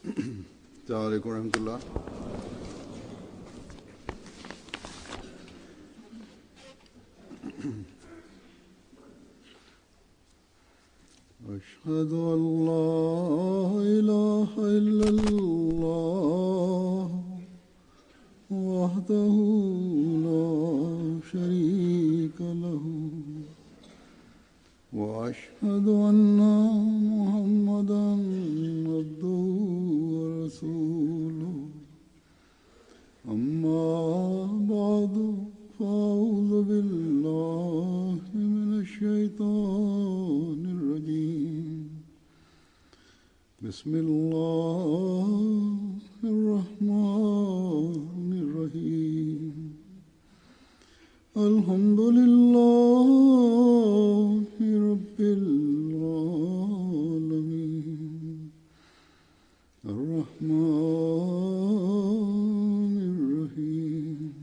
السلام عليكم ورحمة الله. أشهد أن لا إله إلا الله وحده لا شريك له وأشهد أن محمدا عبده ورسوله أما بعد فأعوذ بالله من الشيطان الرجيم بسم الله الرحمن الرحيم الحمد لله رب العالمين الرحمن الرحيم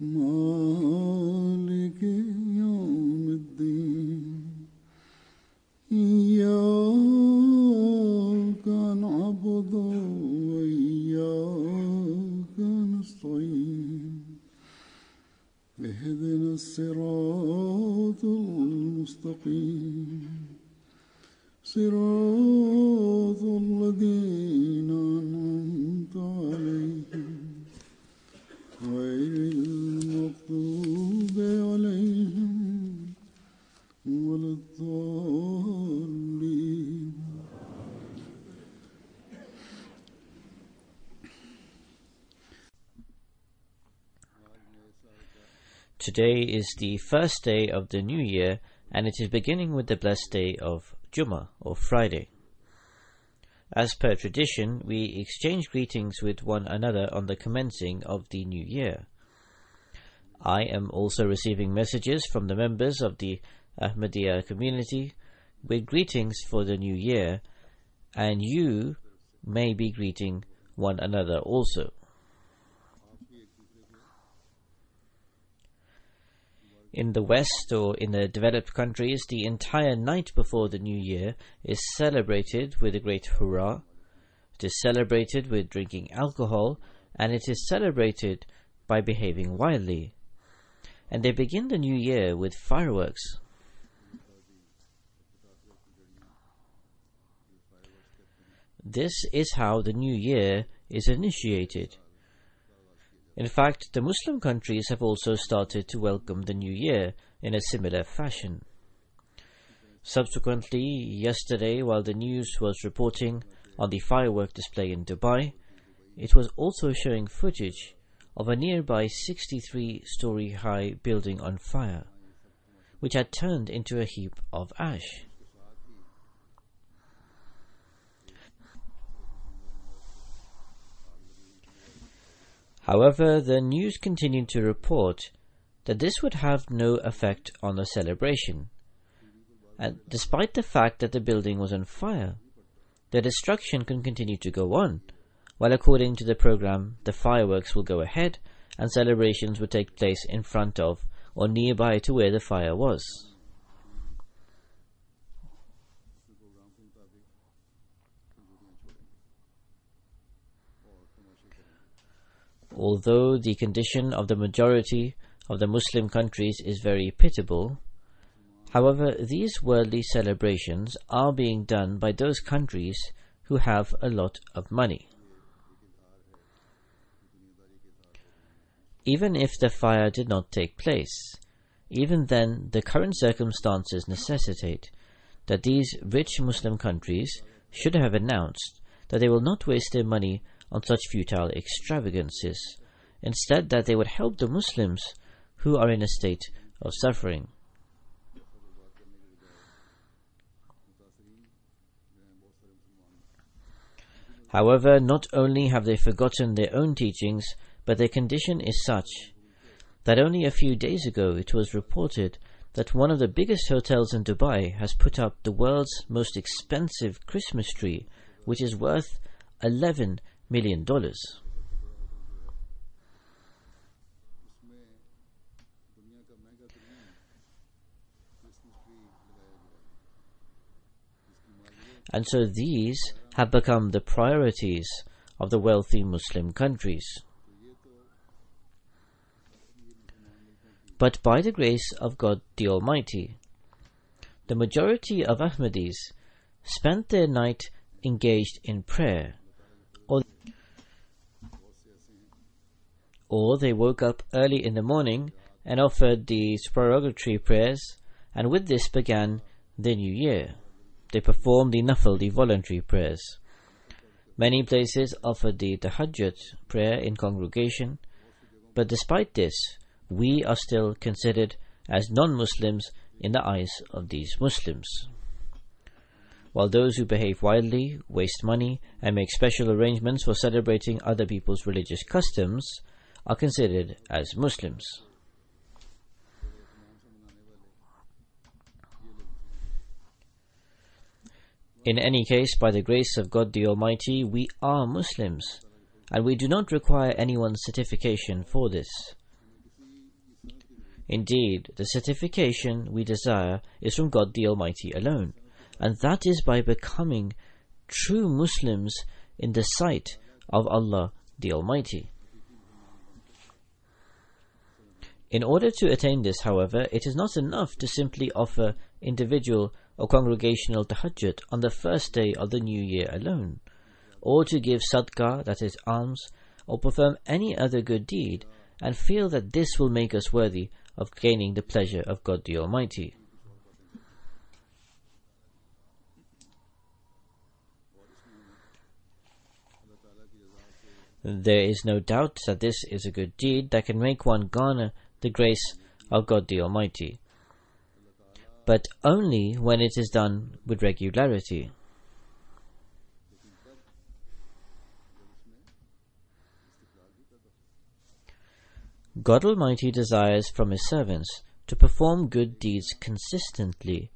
مالك يوم الدين إياك نعبد وإياك نستعين اهدنا الصراط المستقيم صراط الذين أنعمت عليهم غير المغضوب عليهم ولا الضالين. Today is the first day of the new year, and it is beginning with the blessed day of Jummah, or Friday. As per tradition, we exchange greetings with one another on the commencing of the new year. I am also receiving messages from the members of the Ahmadiyya community with greetings for the new year, and you may be greeting one another also. In the West, or in the developed countries, the entire night before the New Year is celebrated with a great hurrah. It is celebrated with drinking alcohol, and it is celebrated by behaving wildly. And they begin the New Year with fireworks. This is how the New Year is initiated. In fact, the Muslim countries have also started to welcome the New Year in a similar fashion. Subsequently, yesterday, while the news was reporting on the firework display in Dubai, it was also showing footage of a nearby 63-story-high building on fire, which had turned into a heap of ash. However, the news continued to report that this would have no effect on the celebration, and despite the fact that the building was on fire, the destruction can continue to go on, while according to the program, the fireworks will go ahead and celebrations will take place in front of or nearby to where the fire was. Although the condition of the majority of the Muslim countries is very pitiable, however, these worldly celebrations are being done by those countries who have a lot of money. Even if the fire did not take place, even then the current circumstances necessitate that these rich Muslim countries should have announced that they will not waste their money on such futile extravagances, instead that they would help the Muslims who are in a state of suffering. However, not only have they forgotten their own teachings, but their condition is such that only a few days ago it was reported that one of the biggest hotels in Dubai has put up the world's most expensive Christmas tree, which is worth $11 million. and so these have become the priorities of the wealthy Muslim countries. But by the grace of God the Almighty, the majority of Ahmadis spent their night engaged in prayer, or they woke up early in the morning and offered the supererogatory prayers, and with this began the new year. They performed the nafil, the voluntary prayers. Many places offered the tahajjud prayer in congregation, but despite this, we are still considered as non-Muslims in the eyes of these Muslims. While those who behave wildly, waste money, and make special arrangements for celebrating other people's religious customs are considered as Muslims. In any case, by the grace of God the Almighty, we are Muslims, and we do not require anyone's certification for this. Indeed, the certification we desire is from God the Almighty alone, and that is by becoming true Muslims in the sight of Allah the Almighty. In order to attain this, however, it is not enough to simply offer individual or congregational tahajjud on the first day of the new year alone, or to give sadaqah, that is alms, or perform any other good deed, and feel that this will make us worthy of gaining the pleasure of God the Almighty. There is no doubt that this is a good deed that can make one garner the grace of God the Almighty, but only when it is done with regularity. God Almighty desires from His servants to perform good deeds consistently.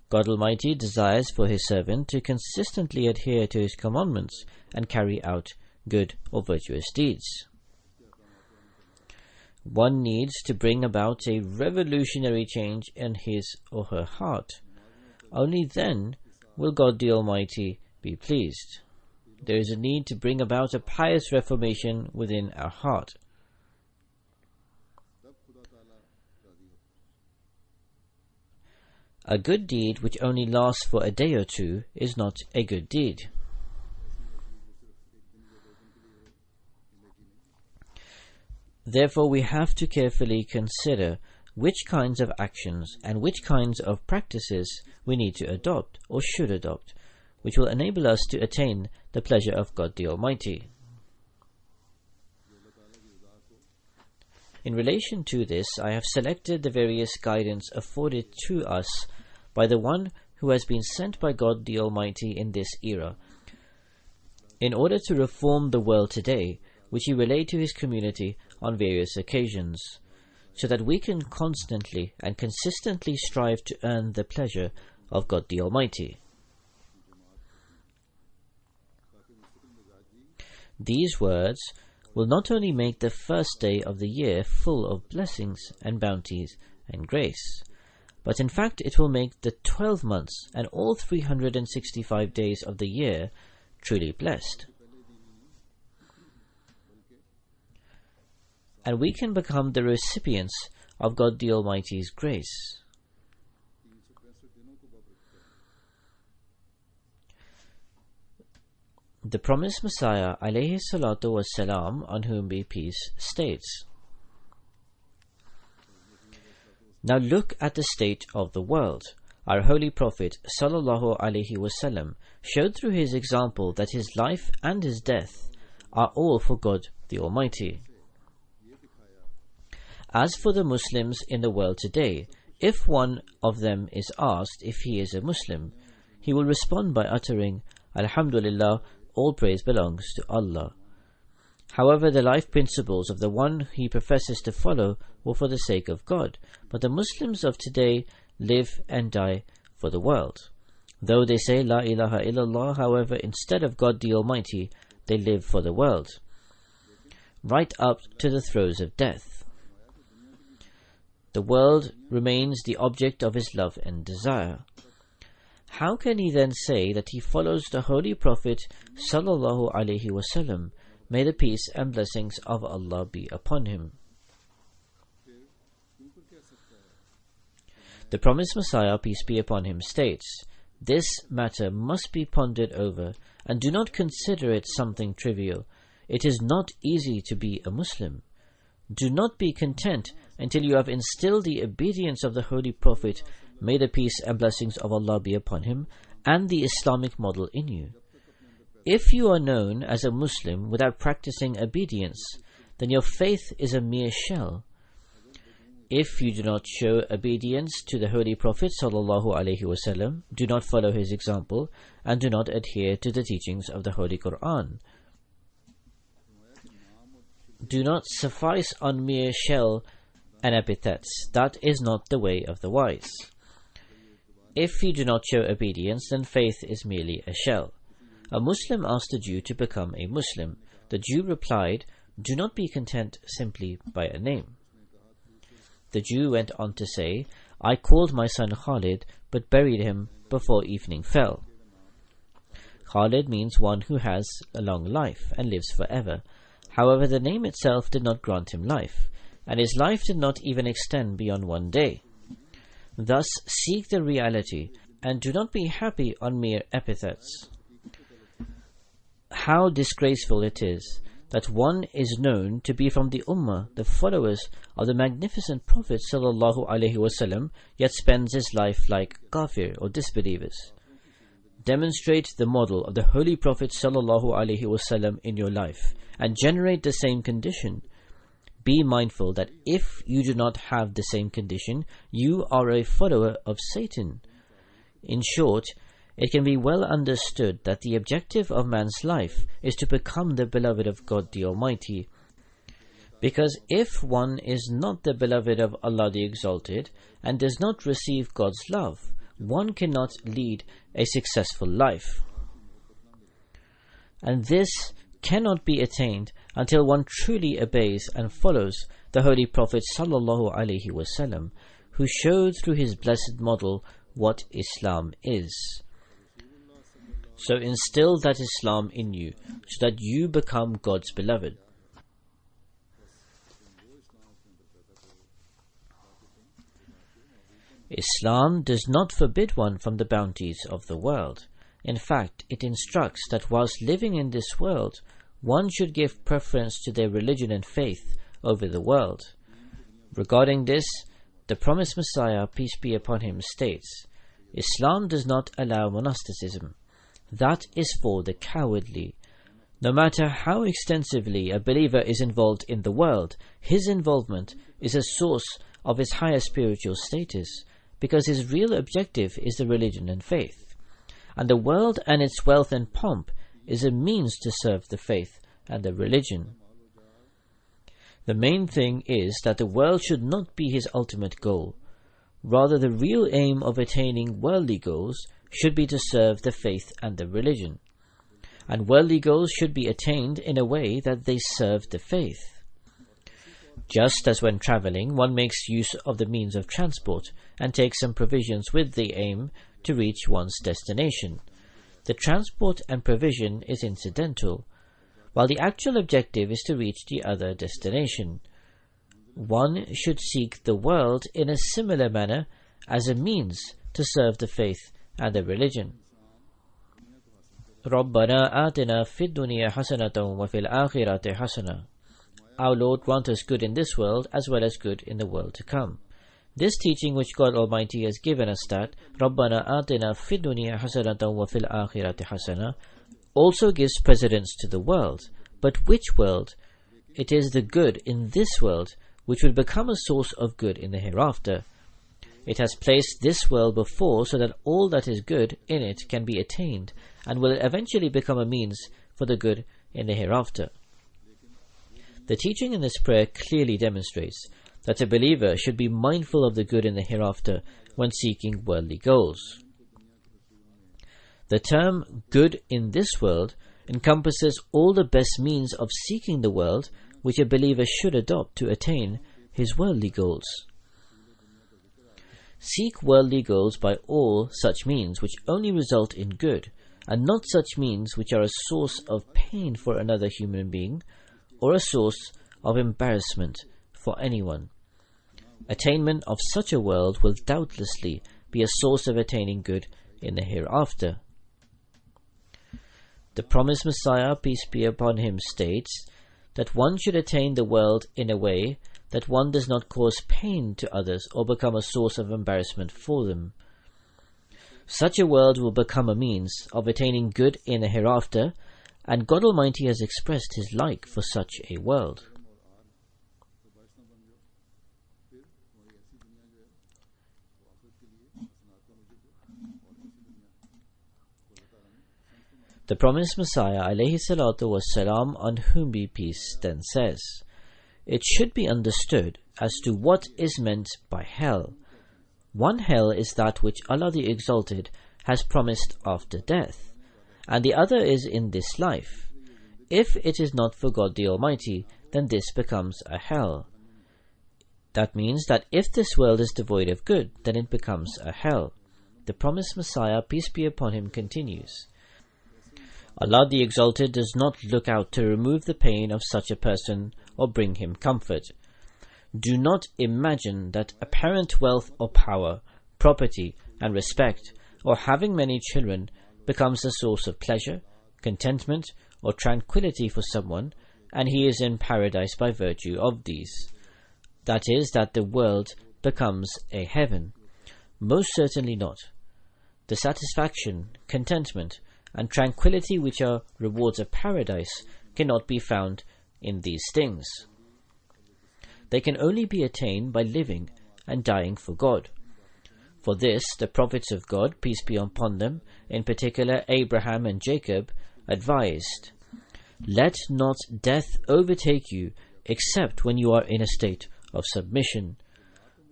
God Almighty desires for His servant to consistently adhere to His commandments and carry out good or virtuous deeds. One needs to bring about a revolutionary change in his or her heart. Only then will God the Almighty be pleased. There is a need to bring about a pious reformation within our heart. A good deed which only lasts for a day or two is not a good deed. Therefore, we have to carefully consider which kinds of actions and which kinds of practices we need to adopt or should adopt, which will enable us to attain the pleasure of God the Almighty. In relation to this, I have selected the various guidance afforded to us by the one who has been sent by God the Almighty in this era, in order to reform the world today, which He relayed to His community on various occasions, so that we can constantly and consistently strive to earn the pleasure of God the Almighty. These words will not only make the first day of the year full of blessings and bounties and grace, but in fact it will make the 12 months and all 365 days of the year truly blessed. And we can become the recipients of God the Almighty's grace. The promised Messiah, alayhi salatu wassalam, on whom be peace, states, "Now look at the state of the world. Our holy Prophet sallallahu alaihi wasallam showed through his example that his life and his death are all for God the Almighty. As for the Muslims in the world today, if one of them is asked if he is a Muslim, he will respond by uttering, Alhamdulillah, all praise belongs to Allah. However, the life principles of the one he professes to follow were for the sake of God, but the Muslims of today live and die for the world. Though they say La ilaha illallah, however, instead of God the Almighty, they live for the world, right up to the throes of death. The world remains the object of his love and desire. how can he then say that he follows the Holy Prophet sallallahu alaihi wasallam, may the peace and blessings of Allah be upon him? The promised Messiah, peace be upon him, states, "This matter must be pondered over, and do not consider it something trivial. It is not easy to be a Muslim. Do not be content until you have instilled the obedience of the Holy Prophet, may the peace and blessings of Allah be upon him, and the Islamic model in you. If you are known as a Muslim without practicing obedience, then your faith is a mere shell. If you do not show obedience to the Holy Prophet sallallahu alaihi wasallam, do not follow his example, and do not adhere to the teachings of the Holy Quran. Do not suffice on mere shell and epithets. That is not the way of the wise. If you do not show obedience, then faith is merely a shell." A Muslim asked a Jew to become a Muslim. The Jew replied, "Do not be content simply by a name." The Jew went on to say, "I called my son Khalid, but buried him before evening fell." Khalid means one who has a long life and lives forever. However, the name itself did not grant him life, and his life did not even extend beyond one day. Thus, seek the reality, and do not be happy on mere epithets. How disgraceful it is that one is known to be from the Ummah, the followers of the magnificent Prophet sallallahu alaihi wasallam, yet spends his life like kafir or disbelievers. Demonstrate the model of the Holy Prophet sallallahu alaihi wasallam in your life, and generate the same condition. Be mindful that if you do not have the same condition, you are a follower of Satan. In short, it can be well understood that the objective of man's life is to become the beloved of God the Almighty. Because if one is not the beloved of Allah the Exalted and does not receive God's love, one cannot lead a successful life. And this cannot be attained until one truly obeys and follows the Holy Prophet sallallahu alaihi wasallam, who showed through his blessed model what Islam is. So instill that Islam in you, so that you become God's beloved. Islam does not forbid one from the bounties of the world. In fact, it instructs that whilst living in this world, one should give preference to their religion and faith over the world. Regarding this, the promised Messiah, peace be upon him, states, "Islam does not allow monasticism. That is for the cowardly. No matter how extensively a believer is involved in the world, his involvement is a source of his higher spiritual status, because his real objective is the religion and faith. And the world and its wealth and pomp is a means to serve the faith and the religion. The main thing is that the world should not be his ultimate goal. Rather, the real aim of attaining worldly goals should be to serve the faith and the religion. And worldly goals should be attained in a way that they serve the faith. Just as when traveling, one makes use of the means of transport and takes some provisions with the aim to reach one's destination. The transport and provision is incidental, while the actual objective is to reach the other destination. One should seek the world in a similar manner as a means to serve the faith and the religion. رَبَّنَا آتِنَا فِي الدُّنْيَا حَسَنَةً وَفِي الْآخِرَةِ حَسَنَةً. Our Lord grant us good in this world as well as good in the world to come. This teaching which God Almighty has given us, that رَبَّنَا آتِنَا فِي الدُّنْيَا حَسَنَةً وَفِي الْآخِرَةِ حَسَنَةً, also gives precedence to the world. But which world? It is the good in this world which will become a source of good in the hereafter. It has placed this world before so that all that is good in it can be attained and will eventually become a means for the good in the hereafter. The teaching in this prayer clearly demonstrates that a believer should be mindful of the good in the hereafter when seeking worldly goals. The term good in this world encompasses all the best means of seeking the world which a believer should adopt to attain his worldly goals. Seek worldly goals by all such means which only result in good, and not such means which are a source of pain for another human being, or a source of embarrassment for anyone. Attainment of such a world will doubtlessly be a source of attaining good in the hereafter. The promised Messiah, peace be upon him, states that one should attain the world in a way that one does not cause pain to others or become a source of embarrassment for them. Such a world will become a means of attaining good in the hereafter, and God Almighty has expressed His like for such a world. The promised Messiah, alayhi salatu wassalam, on whom be peace, then says, it should be understood as to what is meant by hell. One hell is that which Allah the Exalted has promised after death, and the other is in this life. If it is not for God the Almighty, then this becomes a hell. That means that if this world is devoid of good, then it becomes a hell. The promised Messiah, peace be upon him, continues, Allah the Exalted does not look out to remove the pain of such a person or bring him comfort. Do not imagine that apparent wealth or power, property and respect, or having many children becomes a source of pleasure, contentment or tranquility for someone, and he is in paradise by virtue of these. That is, that the world becomes a heaven. Most certainly not. The satisfaction, contentment, and tranquility which are rewards of paradise cannot be found in these things. They can only be attained by living and dying for God. For this, the prophets of God, peace be upon them, in particular Abraham and Jacob, advised, let not death overtake you except when you are in a state of submission.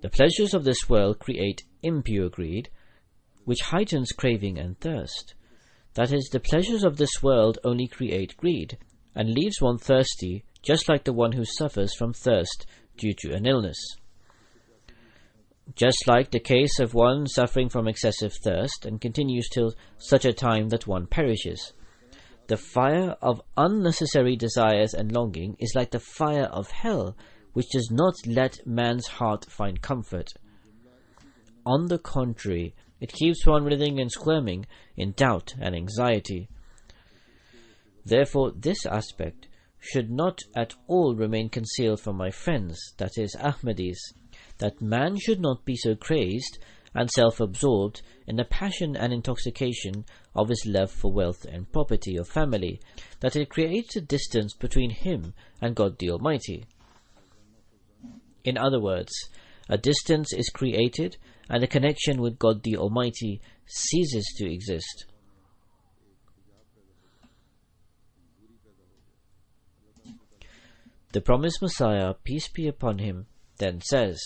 The pleasures of this world create impure greed, which heightens craving and thirst. That is, the pleasures of this world only create greed, and leaves one thirsty, just like the one who suffers from thirst due to an illness. Just like the case of one suffering from excessive thirst, and continues till such a time that one perishes. The fire of unnecessary desires and longing is like the fire of hell, which does not let man's heart find comfort. On the contrary, it keeps one writhing and squirming in doubt and anxiety. Therefore, this aspect should not at all remain concealed from my friends, that is, Ahmadis, that man should not be so crazed and self-absorbed in the passion and intoxication of his love for wealth and property or family, that it creates a distance between him and God the Almighty. In other words, a distance is created and the connection with God the Almighty ceases to exist. The promised Messiah, peace be upon him, then says,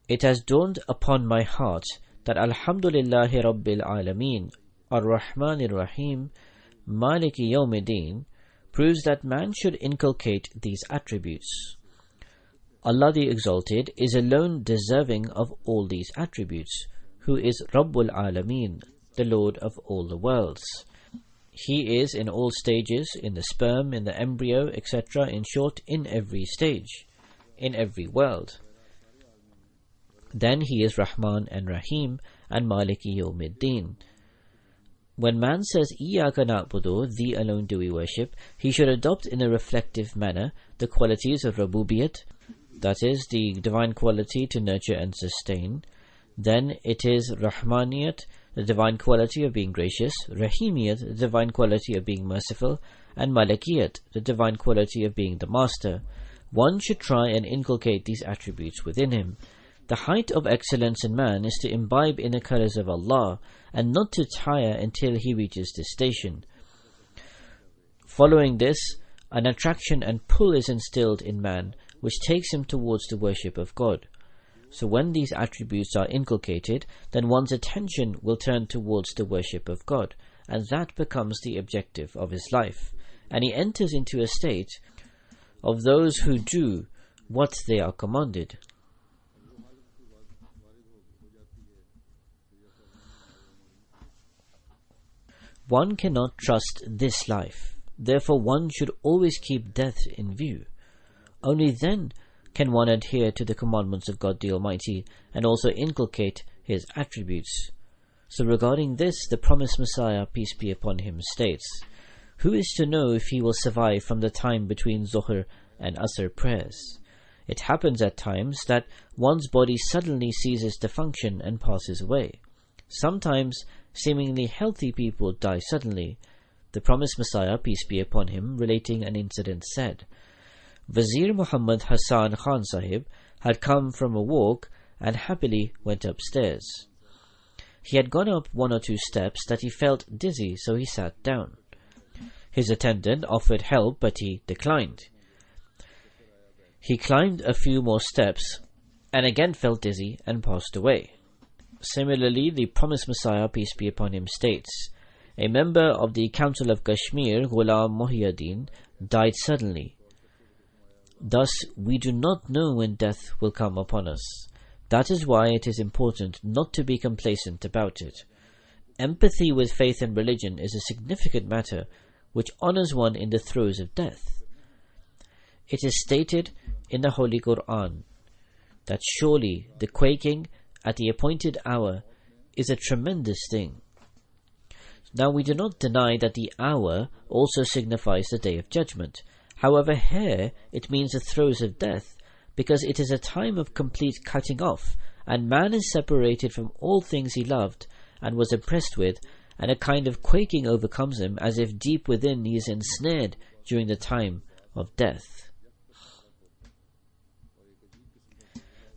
it has dawned upon my heart that Alhamdulillahi Rabbil Alameen, Ar-Rahmanir Rahim, Maliki Yawmiddin, proves that man should inculcate these attributes. Allah the Exalted is alone deserving of all these attributes, who is Rabbul Alameen, the Lord of all the worlds. He is in all stages, in the sperm, in the embryo, etc., in short, in every stage, in every world. Then he is Rahman and Rahim and Maliki Yawmiddin. When man says, Iyaka na'budu, thee alone do we worship, he should adopt in a reflective manner the qualities of Rabubiyat, that is, the divine quality to nurture and sustain. Then it is Rahmaniyat, the divine quality of being gracious, Rahimiyat, the divine quality of being merciful, and Malikiyat, the divine quality of being the master. One should try and inculcate these attributes within him. The height of excellence in man is to imbibe in the colors of Allah, and not to tire until he reaches this station. Following this, an attraction and pull is instilled in man, which takes him towards the worship of God. So when these attributes are inculcated, then one's attention will turn towards the worship of God, and that becomes the objective of his life. And he enters into a state of those who do what they are commanded. one cannot trust this life. Therefore one should always keep death in view. Only then can one adhere to the commandments of God the Almighty and also inculcate His attributes. So regarding this, the promised Messiah, peace be upon him, states, "Who is to know if he will survive from the time between Zuhr and Asr prayers? It happens at times that one's body suddenly ceases to function and passes away. Sometimes seemingly healthy people die suddenly." The promised Messiah, peace be upon him, relating an incident, said, "Wazir Muhammad Hassan Khan Sahib had come from a walk and happily went upstairs. He had gone up 1 or 2 steps that he felt dizzy, so he sat down. His attendant offered help, but he declined. He climbed a few more steps and again felt dizzy and passed away." Similarly, the promised Messiah, peace be upon him, states, "A member of the Council of Kashmir, Ghulam Muhyiddin, died suddenly. Thus, we do not know when death will come upon us. That is why it is important not to be complacent about it. Empathy with faith and religion is a significant matter which honors one in the throes of death. It is stated in the Holy Quran that surely the quaking at the appointed hour is a tremendous thing. Now we do not deny that the hour also signifies the Day of Judgment. However, here it means the throes of death, because it is a time of complete cutting off, and man is separated from all things he loved and was impressed with, and a kind of quaking overcomes him, as if deep within he is ensnared during the time of death.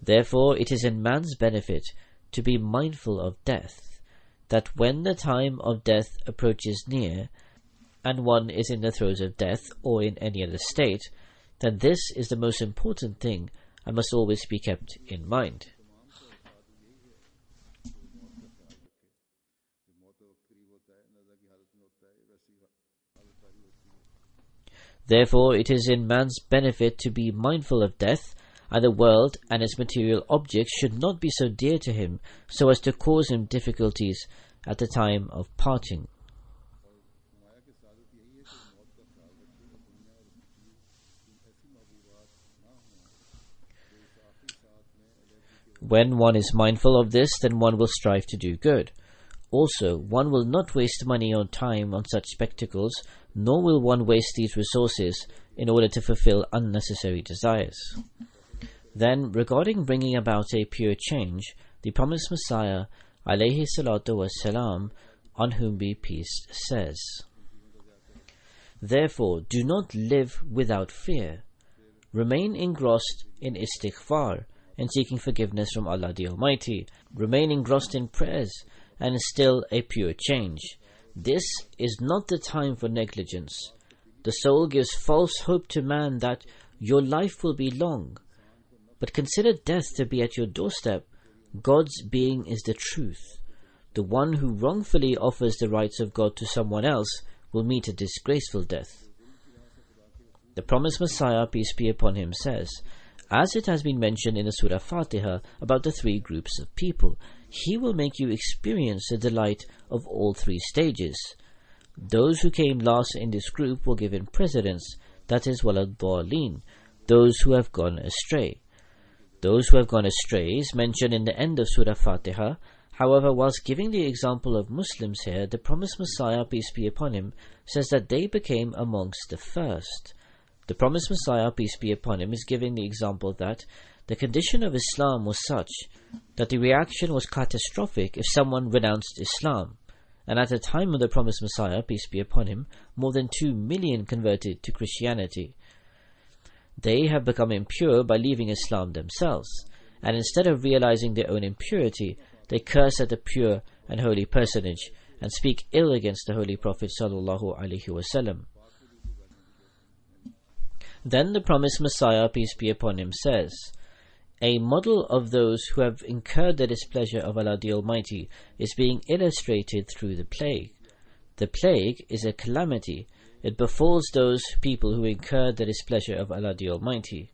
Therefore, it is in man's benefit to be mindful of death, that when the time of death approaches near, and one is in the throes of death or in any other state, then this is the most important thing and must always be kept in mind. Therefore, it is in man's benefit to be mindful of death, and the world and its material objects should not be so dear to him so as to cause him difficulties at the time of parting. When one is mindful of this, then one will strive to do good. Also, one will not waste money or time on such spectacles, nor will one waste these resources in order to fulfill unnecessary desires. Then, regarding bringing about a pure change, the promised Messiah, alayhi salatu wassalam, on whom be peace, says, "Therefore, do not live without fear. Remain engrossed in istighfar, and seeking forgiveness from Allah the Almighty. Remain engrossed in prayers, and instill a pure change. This is not the time for negligence. The soul gives false hope to man that your life will be long. But consider death to be at your doorstep. God's being is the truth. The one who wrongfully offers the rights of God to someone else will meet a disgraceful death." The promised Messiah, peace be upon him, says, as it has been mentioned in the Surah Fatiha about the 3 groups of people, He will make you experience the delight of all 3 stages. Those who came last in this group will give in precedence, that is, walad-dallin, those who have gone astray. Those who have gone astray is mentioned in the end of Surah Fatiha. However, whilst giving the example of Muslims here, the promised Messiah, peace be upon him, says that they became amongst the first. The promised Messiah, peace be upon him, is giving the example that the condition of Islam was such that the reaction was catastrophic if someone renounced Islam, and at the time of the promised Messiah, peace be upon him, more than 2 million converted to Christianity. They have become impure by leaving Islam themselves, and instead of realizing their own impurity, they curse at the pure and holy personage and speak ill against the Holy Prophet sallallahu alaihi wasallam. Then the promised Messiah, peace be upon him, says, "A model of those who have incurred the displeasure of Allah the Almighty is being illustrated through the plague. The plague is a calamity. It befalls those people who incur the displeasure of Allah the Almighty.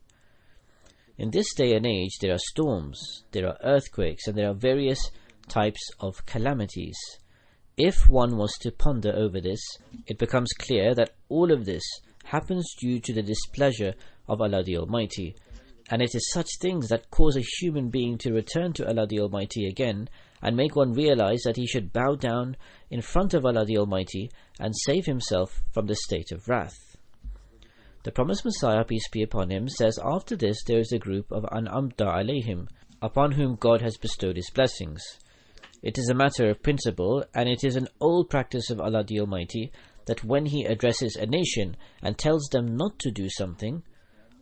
In this day and age there are storms, there are earthquakes, and there are various types of calamities. If one was to ponder over this, it becomes clear that all of this happens due to the displeasure of Allah the Almighty, and it is such things that cause a human being to return to Allah the Almighty again and make one realize that he should bow down in front of Allah the Almighty and save himself from the state of wrath. The promised Messiah, peace be upon him, says after this there is a group of An'amta alayhim, upon whom God has bestowed his blessings. It is a matter of principle, and it is an old practice of Allah the Almighty that when he addresses a nation and tells them not to do something,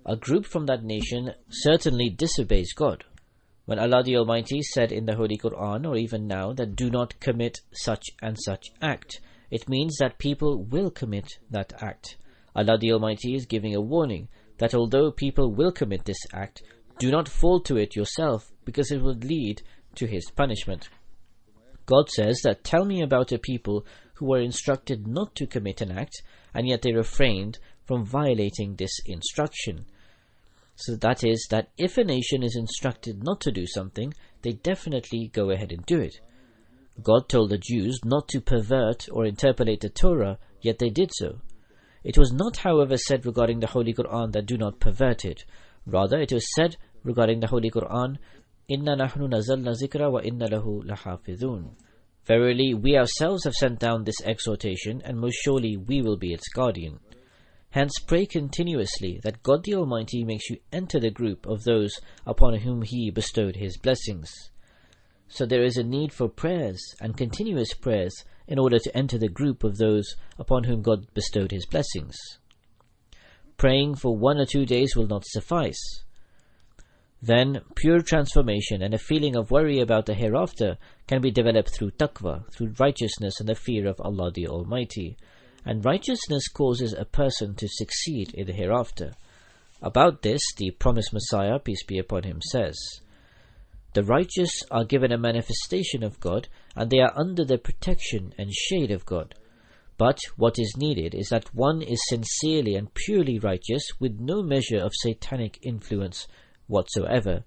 a group from that nation certainly disobeys God. When Allah the Almighty said in the Holy Quran, or even now, that do not commit such and such act, it means that people will commit that act. Allah the Almighty is giving a warning that although people will commit this act, do not fall to it yourself, because it would lead to his punishment. God says that tell me about a people who were instructed not to commit an act, and yet they refrained from violating this instruction. So that is, that if a nation is instructed not to do something, they definitely go ahead and do it. God told the Jews not to pervert or interpolate the Torah, yet they did so. It was not, however, said regarding the Holy Quran that do not pervert it. Rather, it was said regarding the Holy Quran, Inna nahnu nazalna zikra wa inna lahu lahafidhun. Verily, we ourselves have sent down this exhortation, and most surely we will be its guardian. Hence pray continuously that God the Almighty makes you enter the group of those upon whom He bestowed His blessings. So there is a need for prayers and continuous prayers in order to enter the group of those upon whom God bestowed His blessings. Praying for 1 or 2 days will not suffice. Then pure transformation and a feeling of worry about the hereafter can be developed through taqwa, through righteousness and the fear of Allah the Almighty. And righteousness causes a person to succeed in the hereafter. About this, the promised Messiah, peace be upon him, says, the righteous are given a manifestation of God, and they are under the protection and shade of God. But what is needed is that one is sincerely and purely righteous, with no measure of satanic influence whatsoever.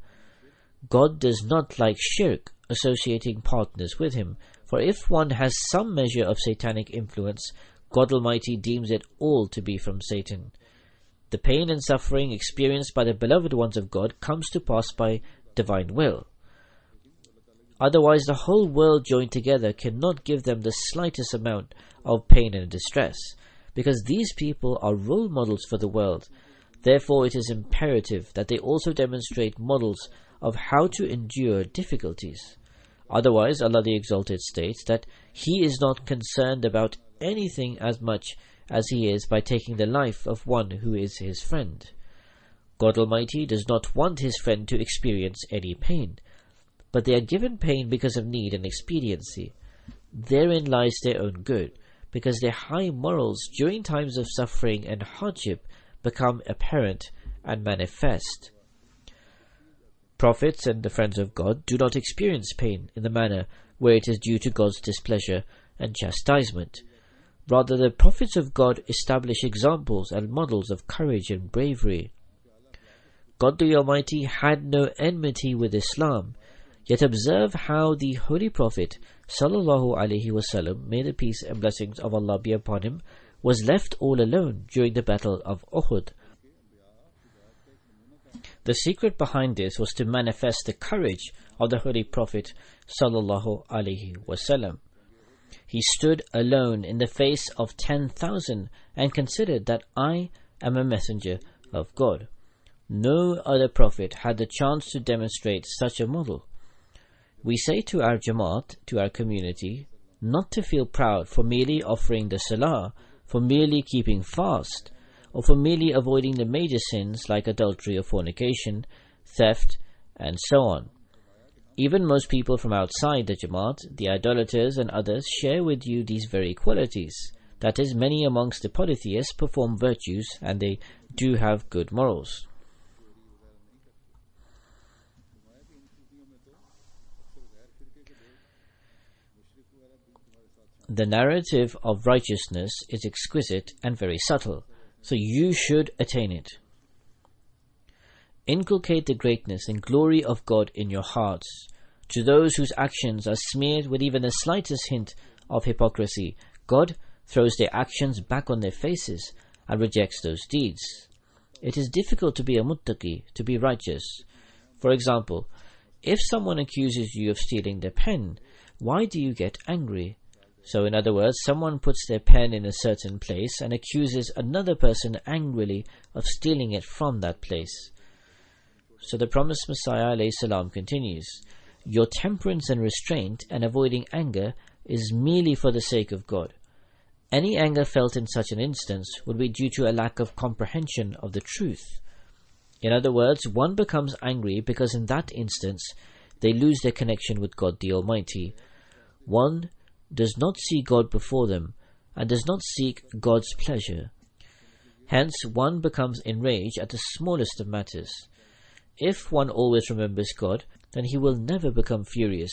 God does not like shirk, associating partners with him, for if one has some measure of satanic influence, God Almighty deems it all to be from Satan. The pain and suffering experienced by the beloved ones of God comes to pass by divine will. Otherwise, the whole world joined together cannot give them the slightest amount of pain and distress, because these people are role models for the world. Therefore, it is imperative that they also demonstrate models of how to endure difficulties. Otherwise, Allah the Exalted states that He is not concerned about anything as much as He is by taking the life of one who is His friend. God Almighty does not want His friend to experience any pain, but they are given pain because of need and expediency. Therein lies their own good, because their high morals during times of suffering and hardship become apparent and manifest. Prophets and the friends of God do not experience pain in the manner where it is due to God's displeasure and chastisement. Rather, the prophets of God establish examples and models of courage and bravery. God the Almighty had no enmity with Islam, yet observe how the Holy Prophet sallallahu alaihi wasallam, may the peace and blessings of Allah be upon him, was left all alone during the battle of Uhud. The secret behind this was to manifest the courage of the Holy Prophet sallallahu alaihi wasallam. He stood alone in the face of 10,000 and considered that I am a messenger of God. No other prophet had the chance to demonstrate such a model. We say to our Jamaat, to our community, not to feel proud for merely offering the Salah, for merely keeping fast, or for merely avoiding the major sins like adultery or fornication, theft, and so on. Even most people from outside the Jamaat, the idolaters and others, share with you these very qualities. That is, many amongst the polytheists perform virtues and they do have good morals. The narrative of righteousness is exquisite and very subtle, so you should attain it. Inculcate the greatness and glory of God in your hearts. To those whose actions are smeared with even the slightest hint of hypocrisy, God throws their actions back on their faces and rejects those deeds. It is difficult to be a muttaqi, to be righteous. For example, if someone accuses you of stealing their pen, why do you get angry? So in other words, someone puts their pen in a certain place and accuses another person angrily of stealing it from that place. So the promised Messiah ﷺ continues, your temperance and restraint and avoiding anger is merely for the sake of God. Any anger felt in such an instance would be due to a lack of comprehension of the truth. In other words, one becomes angry because in that instance they lose their connection with God the Almighty. One does not see God before them and does not seek God's pleasure. Hence, one becomes enraged at the smallest of matters. If one always remembers God, then he will never become furious.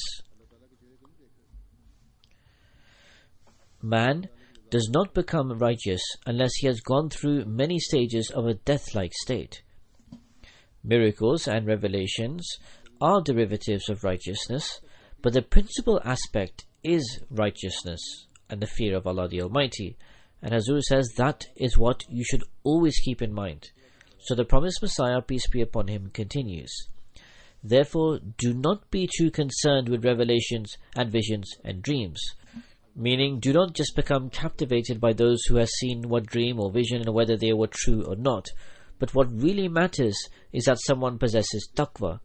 Man does not become righteous unless he has gone through many stages of a death-like state. Miracles and revelations are derivatives of righteousness, but the principal aspect is righteousness and the fear of Allah the Almighty. And Hazur says that is what you should always keep in mind. So the promised Messiah, peace be upon him, continues, therefore do not be too concerned with revelations and visions and dreams. Meaning, do not just become captivated by those who have seen what dream or vision and whether they were true or not. But what really matters is that someone possesses taqwa.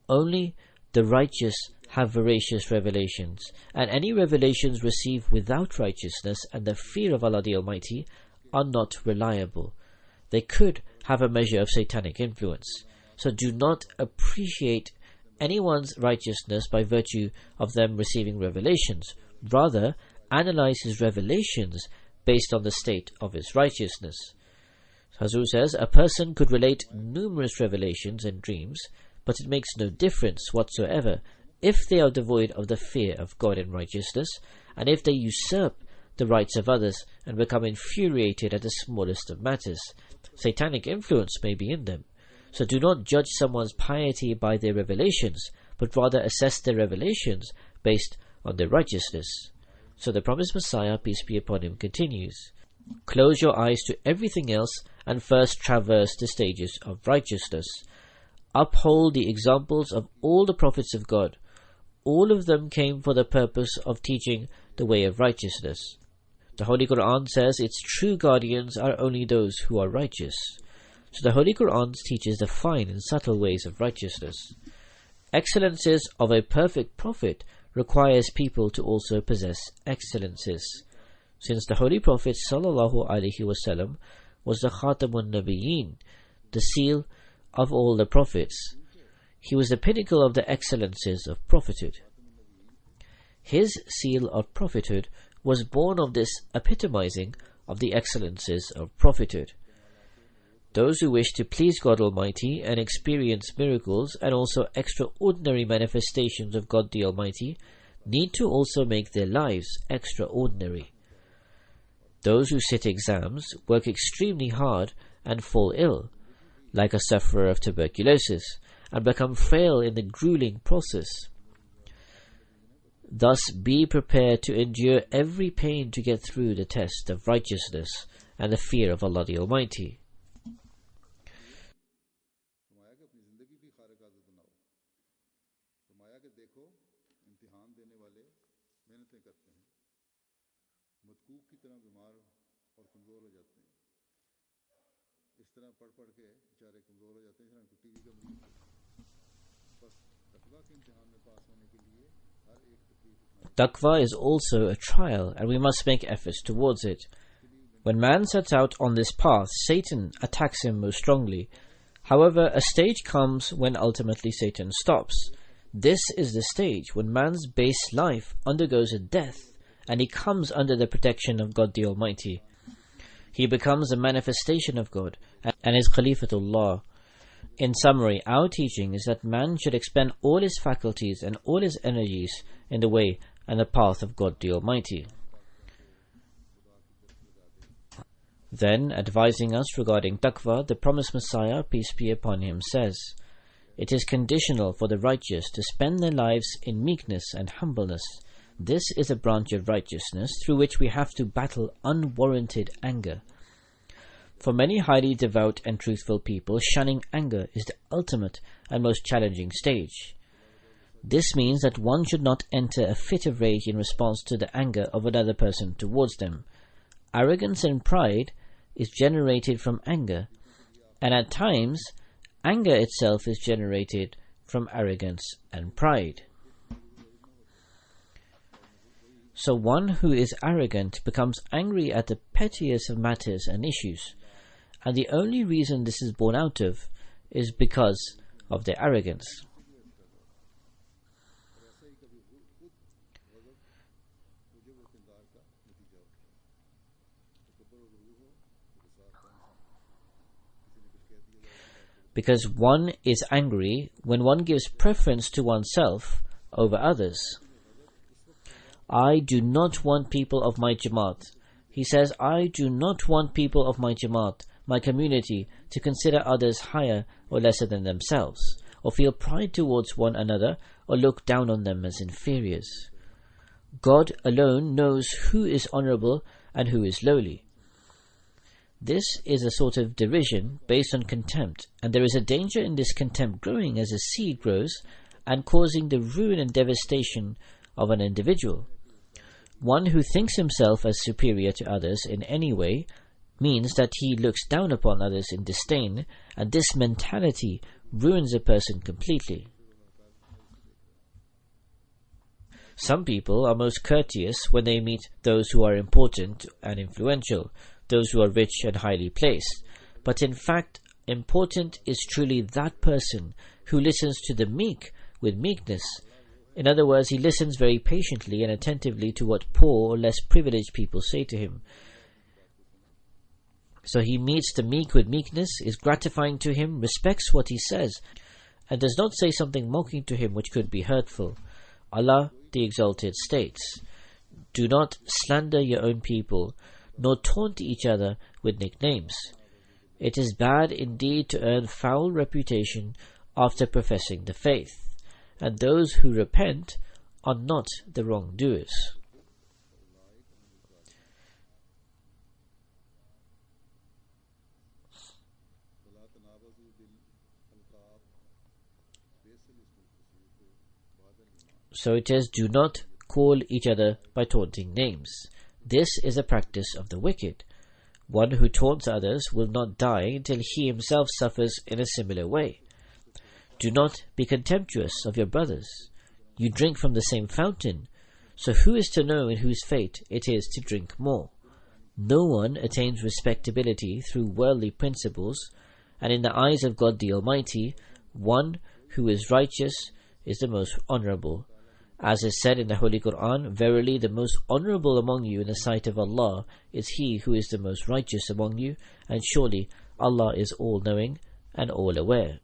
Only the righteous have veracious revelations, and any revelations received without righteousness and the fear of Allah the Almighty are not reliable. They could have a measure of satanic influence. So do not appreciate anyone's righteousness by virtue of them receiving revelations. Rather, analyze his revelations based on the state of his righteousness. Hazur says, a person could relate numerous revelations and dreams, but it makes no difference whatsoever if they are devoid of the fear of God and righteousness, and if they usurp the rights of others and become infuriated at the smallest of matters. Satanic influence may be in them. So do not judge someone's piety by their revelations, but rather assess their revelations based on their righteousness. So the promised Messiah, peace be upon him, continues, close your eyes to everything else and first traverse the stages of righteousness. Uphold the examples of all the prophets of God. All of them came for the purpose of teaching the way of righteousness. The Holy Quran says its true guardians are only those who are righteous. So the Holy Quran teaches the fine and subtle ways of righteousness. Excellences of a perfect prophet requires people to also possess excellences. Since the Holy Prophet ﷺ was the Khatamun Nabiyyin, the seal of all the prophets, he was the pinnacle of the excellences of prophethood. His seal of prophethood was born of this epitomizing of the excellences of prophethood. Those who wish to please God Almighty and experience miracles and also extraordinary manifestations of God the Almighty need to also make their lives extraordinary. Those who sit exams, work extremely hard and fall ill, like a sufferer of tuberculosis, and become frail in the grueling process. Thus be prepared to endure every pain to get through the test of righteousness and the fear of Allah the Almighty. Taqwa is also a trial, and we must make efforts towards it. When man sets out on this path, Satan attacks him most strongly. However, a stage comes when ultimately Satan stops. This is the stage when man's base life undergoes a death, and he comes under the protection of God the Almighty. He becomes a manifestation of God, and is Khalifatullah. In summary, our teaching is that man should expend all his faculties and all his energies in the way and the path of God the Almighty. Then, advising us regarding taqwa, the promised Messiah, peace be upon him, says, it is conditional for the righteous to spend their lives in meekness and humbleness, This is a branch of righteousness through which we have to battle unwarranted anger. For many highly devout and truthful people, shunning anger is the ultimate and most challenging stage. This means that one should not enter a fit of rage in response to the anger of another person towards them. Arrogance and pride is generated from anger, and at times, anger itself is generated from arrogance and pride. So one who is arrogant becomes angry at the pettiest of matters and issues, and the only reason this is born out of is because of their arrogance. Because one is angry when one gives preference to oneself over others. I do not want people of my Jamaat. He says, I do not want people of my Jamaat, my community, to consider others higher or lesser than themselves, or feel pride towards one another, or look down on them as inferiors. God alone knows who is honorable and who is lowly. This is a sort of derision based on contempt, and there is a danger in this contempt growing as a seed grows and causing the ruin and devastation of an individual. One who thinks himself as superior to others in any way means that he looks down upon others in disdain, and this mentality ruins a person completely. Some people are most courteous when they meet those who are important and influential, those who are rich and highly placed. But in fact, important is truly that person who listens to the meek with meekness. In other words, he listens very patiently and attentively to what poor or less privileged people say to him. So he meets the meek with meekness, is gratifying to him, respects what he says, and does not say something mocking to him which could be hurtful. Allah the Exalted states, do not slander your own people, nor taunt each other with nicknames. It is bad indeed to earn foul reputation after professing the faith, and those who repent are not the wrongdoers. So it is, do not call each other by taunting names. This is a practice of the wicked. One who taunts others will not die until he himself suffers in a similar way. Do not be contemptuous of your brothers. You drink from the same fountain, so who is to know in whose fate it is to drink more? No one attains respectability through worldly principles, and in the eyes of God the Almighty, one who is righteous is the most honorable. As is said in the Holy Quran, verily the most honorable among you in the sight of Allah is he who is the most righteous among you, and surely Allah is all-knowing and all-aware.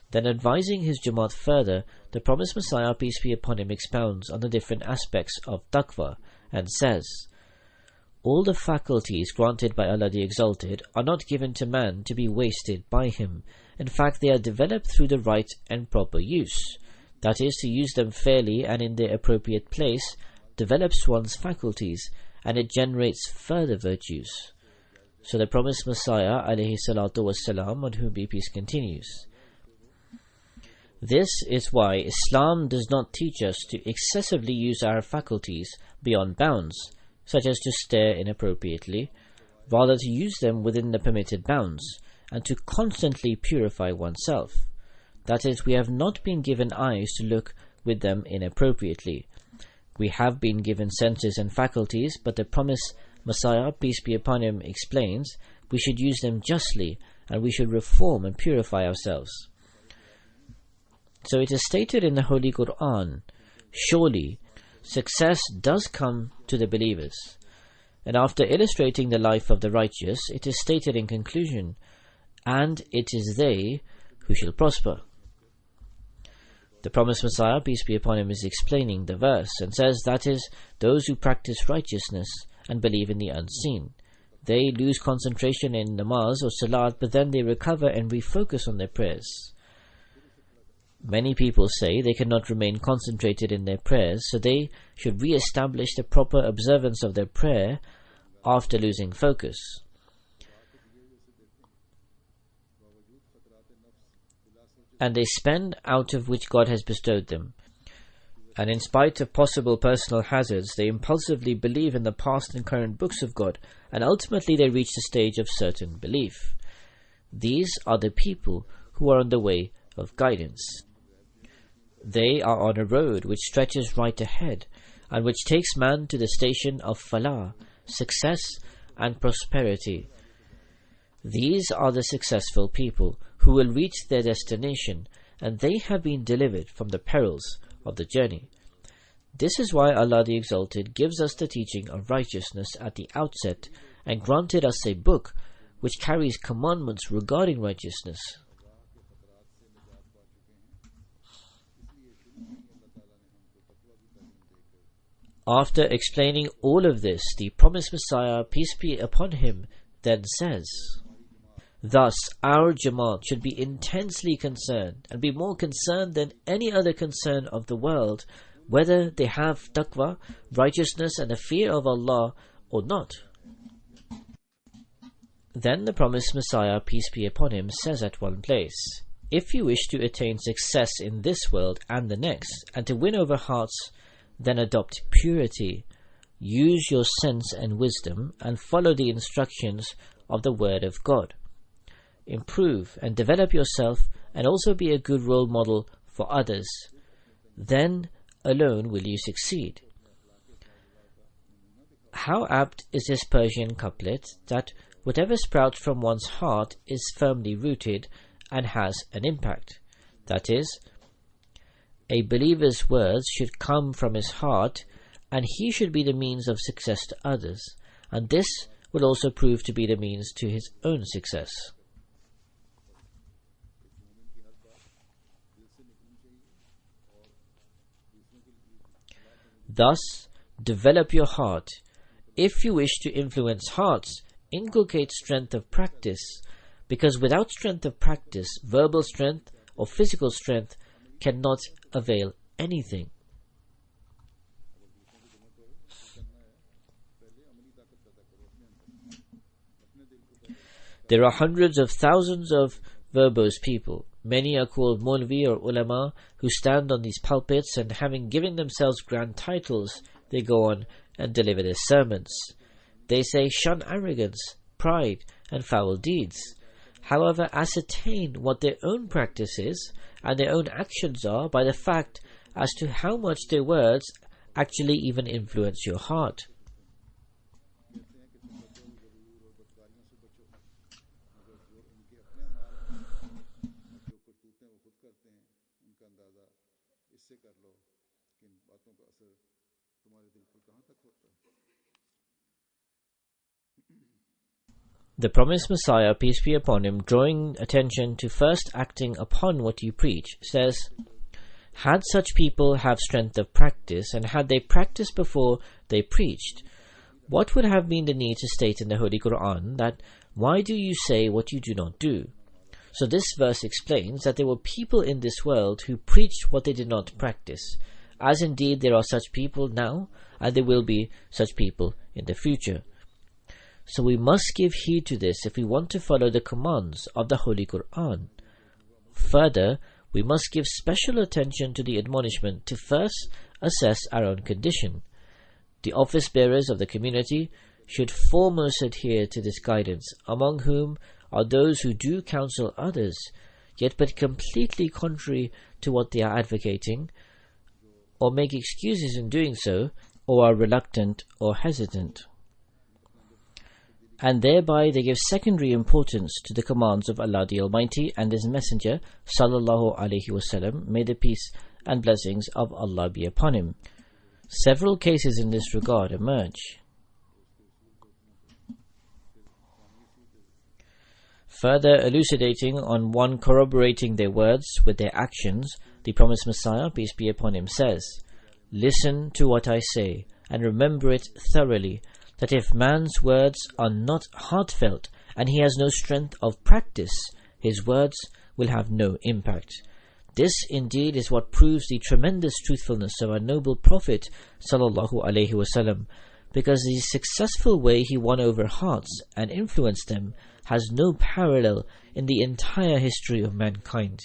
Then advising his Jamaat further, the promised Messiah, peace be upon him, expounds on the different aspects of taqwa and says, all the faculties granted by Allah the Exalted are not given to man to be wasted by him. In fact, they are developed through the right and proper use. That is, to use them fairly and in their appropriate place develops one's faculties, and it generates further virtues. So the promised Messiah, alayhi salatu wassalam, on whom be peace, continues, this is why Islam does not teach us to excessively use our faculties beyond bounds, such as to stare inappropriately, rather to use them within the permitted bounds, and to constantly purify oneself. That is, we have not been given eyes to look with them inappropriately. We have been given senses and faculties, but the promised Messiah, peace be upon him, explains we should use them justly, and we should reform and purify ourselves. So it is stated in the Holy Quran, surely success does come to the believers. And after illustrating the life of the righteous, it is stated in conclusion, and it is they who shall prosper. The promised Messiah, peace be upon him, is explaining the verse and says, that is, those who practice righteousness and believe in the unseen. They lose concentration in namaz or salat, but then they recover and refocus on their prayers. Many people say they cannot remain concentrated in their prayers, so they should re-establish the proper observance of their prayer after losing focus. And they spend out of which God has bestowed them. And in spite of possible personal hazards, they impulsively believe in the past and current books of God, and ultimately they reach the stage of certain belief. These are the people who are on the way of guidance. They are on a road which stretches right ahead, and which takes man to the station of falah, success and prosperity. These are the successful people who will reach their destination, and they have been delivered from the perils of the journey. This is why Allah the Exalted gives us the teaching of righteousness at the outset, and granted us a book which carries commandments regarding righteousness. After explaining all of this, the promised Messiah, peace be upon him, then says, "Thus our Jamaat should be intensely concerned, and be more concerned than any other concern of the world, whether they have taqwa, righteousness and a fear of Allah or not." Then the promised Messiah, peace be upon him, says at one place, "If you wish to attain success in this world and the next, and to win over hearts, then adopt purity, use your sense and wisdom, and follow the instructions of the Word of God. Improve and develop yourself, and also be a good role model for others. Then alone will you succeed." How apt is this Persian couplet that whatever sprouts from one's heart is firmly rooted and has an impact. That is, a believer's words should come from his heart, and he should be the means of success to others, and this will also prove to be the means to his own success. Thus, develop your heart. If you wish to influence hearts, inculcate strength of practice, because without strength of practice, verbal strength or physical strength cannot avail anything. There are hundreds of thousands of verbose people. Many are called Maulvi or Ulama, who stand on these pulpits, and having given themselves grand titles, they go on and deliver their sermons. They say, "Shun arrogance, pride, and foul deeds." However, ascertain what their own practice is and their own actions are by the fact as to how much their words actually even influence your heart. The promised Messiah, peace be upon him, drawing attention to first acting upon what you preach, says, "Had such people have strength of practice, and had they practiced before they preached, what would have been the need to state in the Holy Quran that, 'Why do you say what you do not do?' So this verse explains that there were people in this world who preached what they did not practice, as indeed there are such people now, and there will be such people in the future. So we must give heed to this if we want to follow the commands of the Holy Quran. Further, we must give special attention to the admonishment to first assess our own condition. The office bearers of the community should foremost adhere to this guidance, among whom are those who do counsel others, yet but completely contrary to what they are advocating, or make excuses in doing so, or are reluctant or hesitant. And thereby they give secondary importance to the commands of Allah the Almighty and His Messenger, sallallahu alaihi wasallam, may the peace and blessings of Allah be upon him. Several cases in this regard emerge. Further elucidating on one corroborating their words with their actions, the promised Messiah, peace be upon him, says, "Listen to what I say, and remember it thoroughly, that if man's words are not heartfelt and he has no strength of practice, his words will have no impact. This indeed is what proves the tremendous truthfulness of our noble Prophet sallallahu alaihi wasallam, because the successful way he won over hearts and influenced them has no parallel in the entire history of mankind.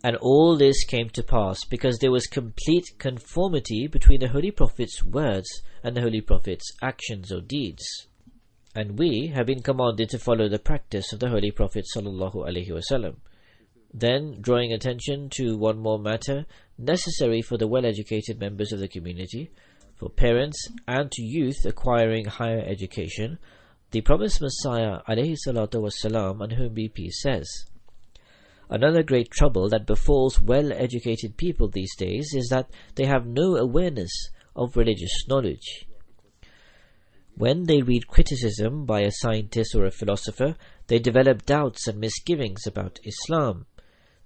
And all this came to pass because there was complete conformity between the Holy Prophet's words and the Holy Prophet's actions or deeds. And we have been commanded to follow the practice of the Holy Prophet sallallahu alaihi wasallam. Then, drawing attention to one more matter necessary for the well-educated members of the community, for parents and to youth acquiring higher education, the promised Messiah alayhi salatu wassalam, on whom be peace, says, another great trouble that befalls well-educated people these days is that they have no awareness of religious knowledge. When they read criticism by a scientist or a philosopher, they develop doubts and misgivings about Islam.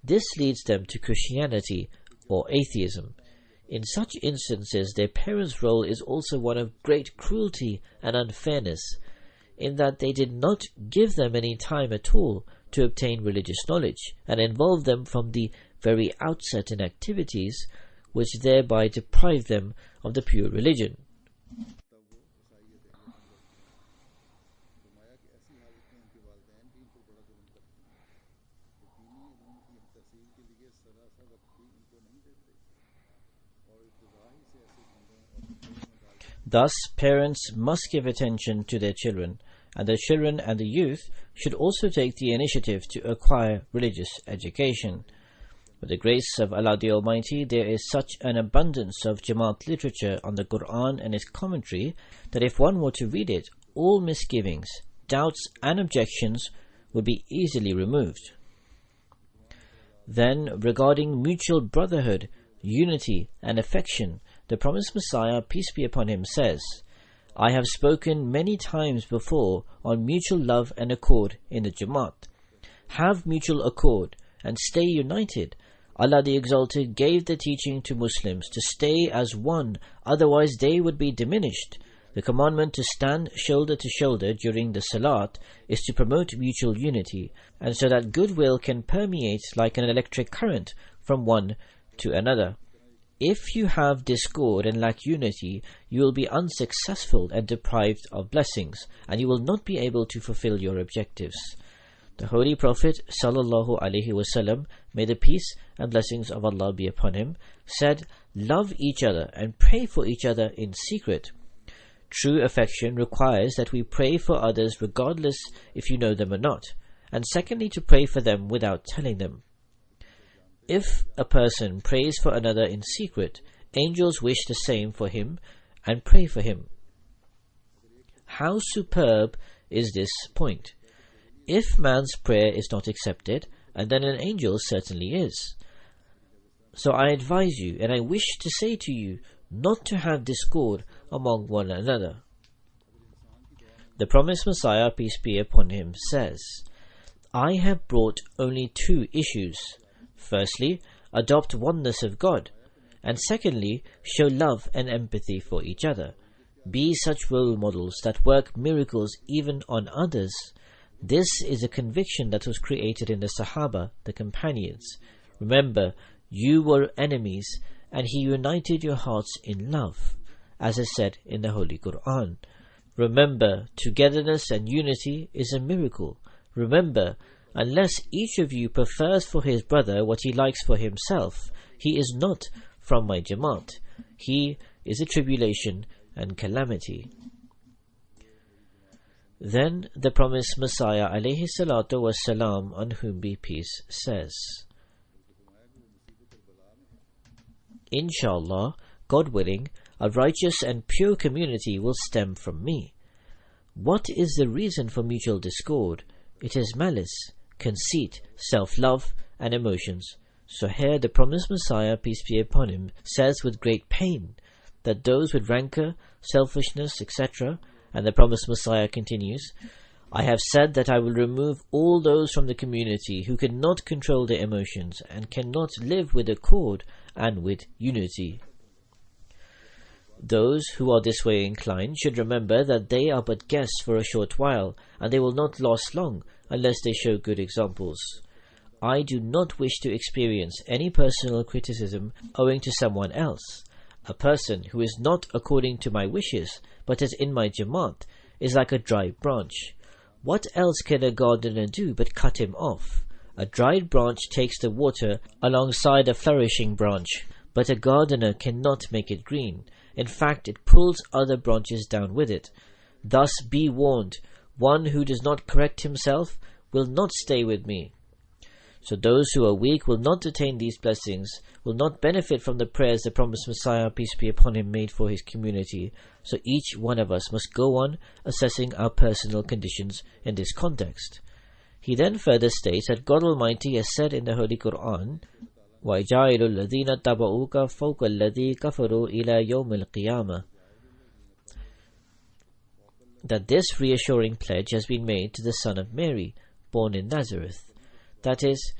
This leads them to Christianity or atheism. In such instances, their parents' role is also one of great cruelty and unfairness, in that they did not give them any time at all to obtain religious knowledge, and involve them from the very outset in activities which thereby deprive them of the pure religion. Thus, parents must give attention to their children, and the children and the youth should also take the initiative to acquire religious education. With the grace of Allah the Almighty, there is such an abundance of Jamaat literature on the Quran and its commentary that if one were to read it, all misgivings, doubts and objections would be easily removed. Then, regarding mutual brotherhood, unity and affection, the promised Messiah, peace be upon him, says, I have spoken many times before on mutual love and accord in the Jamaat. Have mutual accord and stay united. Allah the Exalted gave the teaching to Muslims to stay as one, otherwise they would be diminished. The commandment to stand shoulder to shoulder during the Salat is to promote mutual unity, and so that goodwill can permeate like an electric current from one to another. If you have discord and lack unity, you will be unsuccessful and deprived of blessings, and you will not be able to fulfill your objectives. The Holy Prophet sallallahu alaihi wasallam, may the peace and blessings of Allah be upon him, said, love each other and pray for each other in secret. True affection requires that we pray for others regardless if you know them or not, and secondly to pray for them without telling them. If a person prays for another in secret, angels wish the same for him and pray for him. How superb is this point! If man's prayer is not accepted, and then an angel certainly is. So I advise you, and I wish to say to you, not to have discord among one another. The promised Messiah, peace be upon him, says, I have brought only two issues. Firstly, adopt oneness of God, and secondly, show love and empathy for each other. Be such role models that work miracles even on others. This is a conviction that was created in the Sahaba, the companions. Remember, you were enemies, and He united your hearts in love, as is said in the Holy Quran. Remember, togetherness and unity is a miracle. Remember, unless each of you prefers for his brother what he likes for himself, he is not from my Jamaat. He is a tribulation and calamity. Then the promised Messiah alayhi salatu wassalam, on whom be peace, says, Inshallah, God willing, a righteous and pure community will stem from me. What is the reason for mutual discord? It is malice, conceit, self-love, and emotions. So here the promised Messiah, peace be upon him, says with great pain that those with rancor, selfishness, etc., and the promised Messiah continues, I have said that I will remove all those from the community who cannot control their emotions and cannot live with accord and with unity. Those who are this way inclined should remember that they are but guests for a short while, and they will not last long unless they show good examples. I do not wish to experience any personal criticism owing to someone else. A person who is not according to my wishes, but is in my Jamaat, is like a dry branch. What else can a gardener do but cut him off? A dried branch takes the water alongside a flourishing branch, but a gardener cannot make it green. In fact, it pulls other branches down with it. Thus be warned, one who does not correct himself will not stay with me. So those who are weak will not attain these blessings, will not benefit from the prayers the promised Messiah, peace be upon him, made for his community. So each one of us must go on assessing our personal conditions in this context. He then further states that God Almighty has said in the Holy Quran, وَإِجَعِلُ الَّذِينَ تَبَعُوكَ فَوْقَ الَّذِي كَفَرُوا إِلَى يَوْمِ الْقِيَامَةِ, that this reassuring pledge has been made to the son of Mary, born in Nazareth. That is,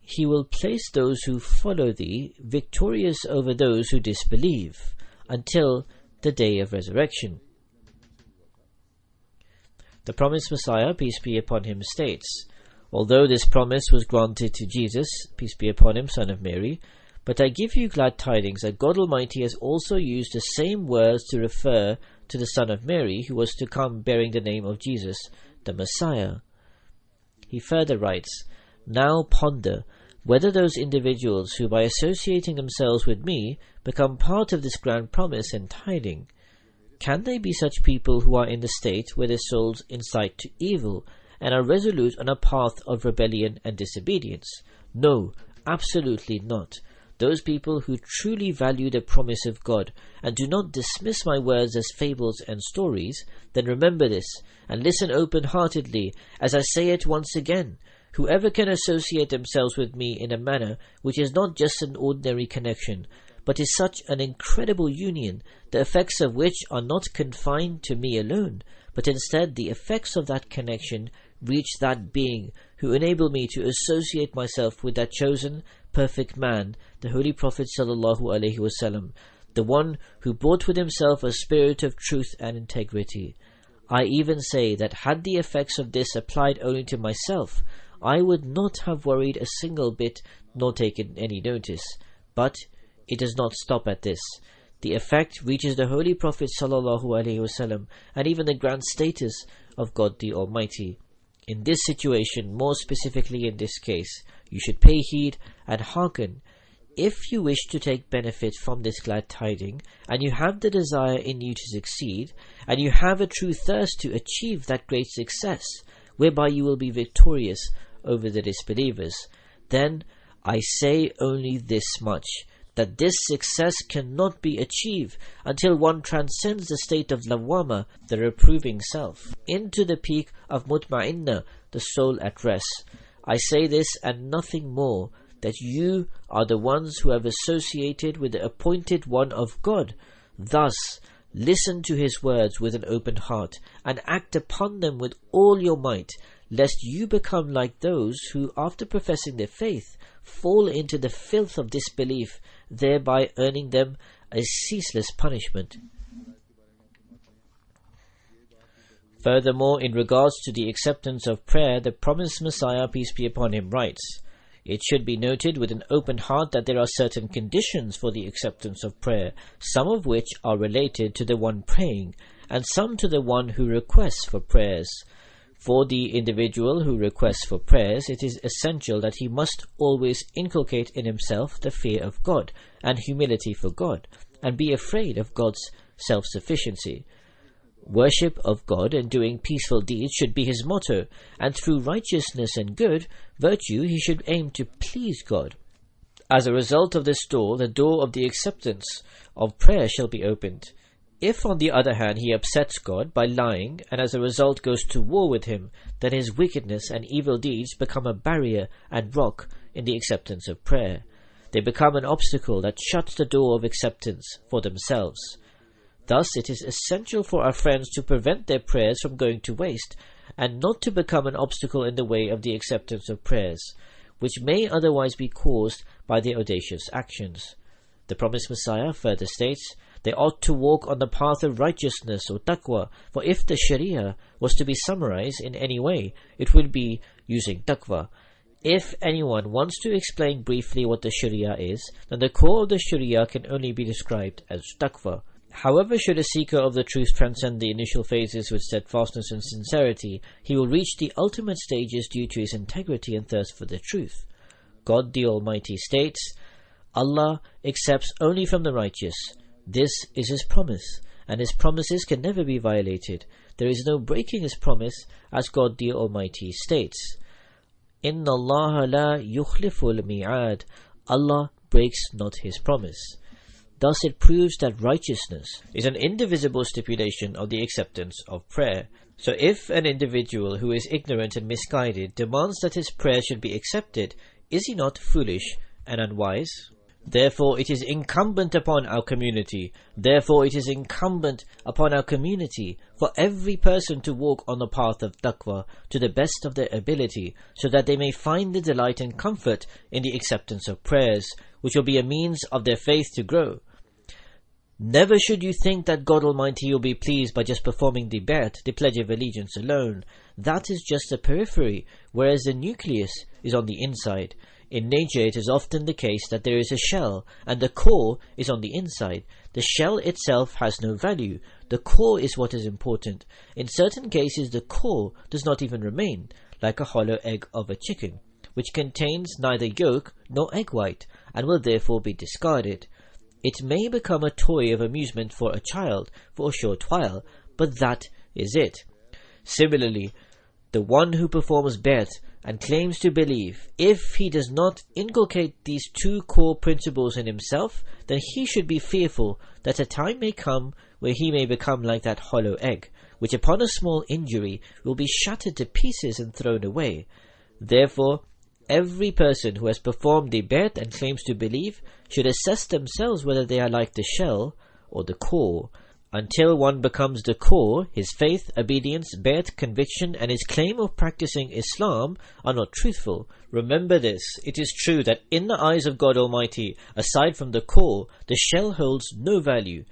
he will place those who follow thee victorious over those who disbelieve, until the day of resurrection. The promised Messiah, peace be upon him, states, although this promise was granted to Jesus, peace be upon him, son of Mary, but I give you glad tidings that God Almighty has also used the same words to refer to the son of Mary who was to come bearing the name of Jesus, the Messiah. He further writes, now ponder whether those individuals who by associating themselves with me become part of this grand promise and tiding, can they be such people who are in the state where their souls incite to evil and are resolute on a path of rebellion and disobedience? No, absolutely not. Those people who truly value the promise of God and do not dismiss my words as fables and stories, then remember this and listen open-heartedly as I say it once again. Whoever can associate themselves with me in a manner which is not just an ordinary connection, but is such an incredible union, the effects of which are not confined to me alone, but instead the effects of that connection reach that being who enable me to associate myself with that chosen, perfect man, the Holy Prophet ﷺ, the one who brought with himself a spirit of truth and integrity. I even say that had the effects of this applied only to myself, I would not have worried a single bit nor taken any notice. But it does not stop at this. The effect reaches the Holy Prophet ﷺ and even the grand status of God the Almighty. In this situation, more specifically in this case, you should pay heed and hearken. If you wish to take benefit from this glad tiding, and you have the desire in you to succeed, and you have a true thirst to achieve that great success, whereby you will be victorious over the disbelievers, then I say only this much, that this success cannot be achieved until one transcends the state of lawama, the reproving self, into the peak of mutma'inna, the soul at rest. I say this and nothing more, that you are the ones who have associated with the appointed one of God. Thus, listen to his words with an open heart, and act upon them with all your might, lest you become like those who, after professing their faith, fall into the filth of disbelief, thereby earning them a ceaseless punishment. Furthermore, in regards to the acceptance of prayer, the promised Messiah, peace be upon him, writes, it should be noted with an open heart that there are certain conditions for the acceptance of prayer, some of which are related to the one praying, and some to the one who requests for prayers. For the individual who requests for prayers, it is essential that he must always inculcate in himself the fear of God and humility for God, and be afraid of God's self-sufficiency. Worship of God and doing peaceful deeds should be his motto, and through righteousness and good virtue he should aim to please God. As a result of this door, the door of the acceptance of prayer shall be opened. If, on the other hand, he upsets God by lying, and as a result goes to war with him, then his wickedness and evil deeds become a barrier and rock in the acceptance of prayer. They become an obstacle that shuts the door of acceptance for themselves. Thus, it is essential for our friends to prevent their prayers from going to waste, and not to become an obstacle in the way of the acceptance of prayers, which may otherwise be caused by their audacious actions. The promised Messiah further states, they ought to walk on the path of righteousness or taqwa, for if the Sharia was to be summarized in any way, it would be using taqwa. If anyone wants to explain briefly what the Sharia is, then the core of the Sharia can only be described as taqwa. However, should a seeker of the truth transcend the initial phases with steadfastness and sincerity, he will reach the ultimate stages due to his integrity and thirst for the truth. God the Almighty states, Allah accepts only from the righteous. This is His promise, and His promises can never be violated. There is no breaking His promise, as God the Almighty states, Inna Allah la yukhliful mi'ad. Allah breaks not His promise. Thus it proves that righteousness is an indivisible stipulation of the acceptance of prayer. So if an individual who is ignorant and misguided demands that his prayer should be accepted, is he not foolish and unwise? Therefore it is incumbent upon our community for every person to walk on the path of taqwa to the best of their ability, so that they may find the delight and comfort in the acceptance of prayers, which will be a means of their faith to grow. Never should you think that God Almighty will be pleased by just performing the bay'at, the pledge of allegiance alone. That is just a periphery, whereas the nucleus is on the inside. In nature, it is often the case that there is a shell, and the core is on the inside. The shell itself has no value. The core is what is important. In certain cases, the core does not even remain, like a hollow egg of a chicken, which contains neither yolk nor egg white, and will therefore be discarded. It may become a toy of amusement for a child for a short while, but that is it. Similarly, the one who performs bay'at and claims to believe, if he does not inculcate these two core principles in himself, then he should be fearful that a time may come where he may become like that hollow egg, which upon a small injury will be shattered to pieces and thrown away. Therefore, every person who has performed the bay'at and claims to believe should assess themselves whether they are like the shell or the core. Until one becomes the core, his faith, obedience, bay'at, conviction, and his claim of practicing Islam are not truthful. Remember this, it is true that in the eyes of God Almighty, aside from the core, the shell holds no value.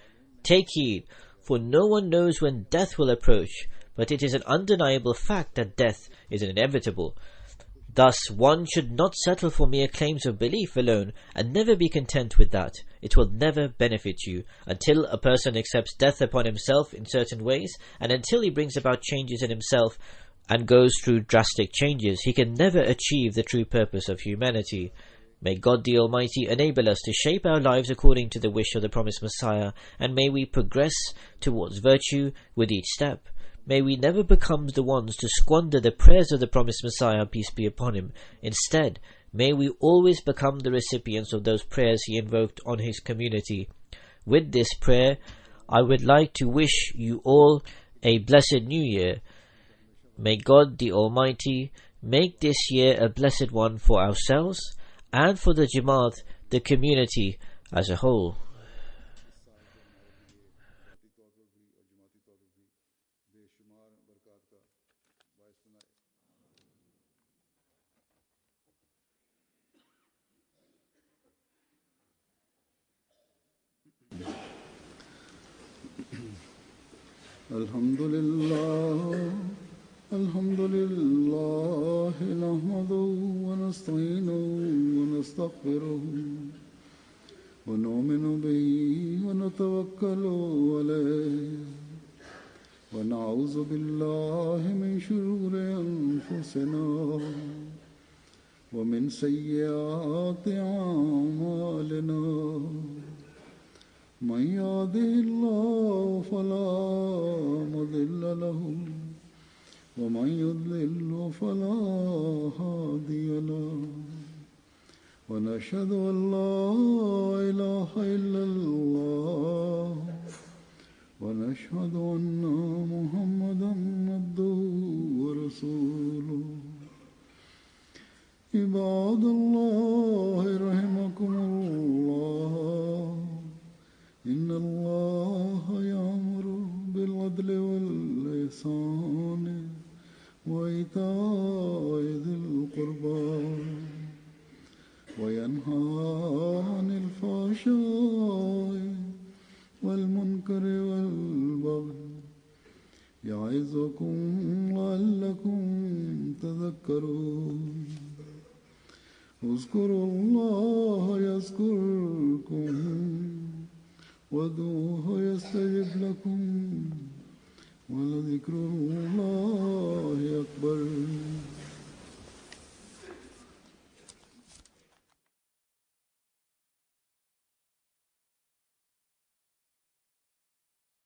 Take heed, for no one knows when death will approach, but it is an undeniable fact that death is inevitable. Thus, one should not settle for mere claims of belief alone, and never be content with that. It will never benefit you. Until a person accepts death upon himself in certain ways, and until he brings about changes in himself and goes through drastic changes, he can never achieve the true purpose of humanity. May God the Almighty enable us to shape our lives according to the wish of the promised Messiah, and may we progress towards virtue with each step. May we never become the ones to squander the prayers of the promised Messiah, peace be upon him. Instead, may we always become the recipients of those prayers he invoked on his community. With this prayer, I would like to wish you all a blessed new year. May God the Almighty make this year a blessed one for ourselves and for the Jamaat, the community as a whole. Alhamdulillah, nahmaduhu wa nasta'inuhu wa nastaghfiruh wa nu'minu bihi wa natawakkalu alayhi wa na'udhu billahi min shururi anfusina wa min sayyiati a'malina. من يهده الله فلا مضل له ومن يضلل فلا هادي له ونشهد أن لا إله إلا الله ونشهد أن محمدا عبده ورسوله عباد الله رحمكم الله إن الله يأمر بالعدل والإحسان وإيتاء ذي القربى وينهى عن الفحشاء والمنكر والبغي يعظكم لعلكم تذكرون اذكروا الله يذكركم وادعوه يستجب لكم ولذكر الله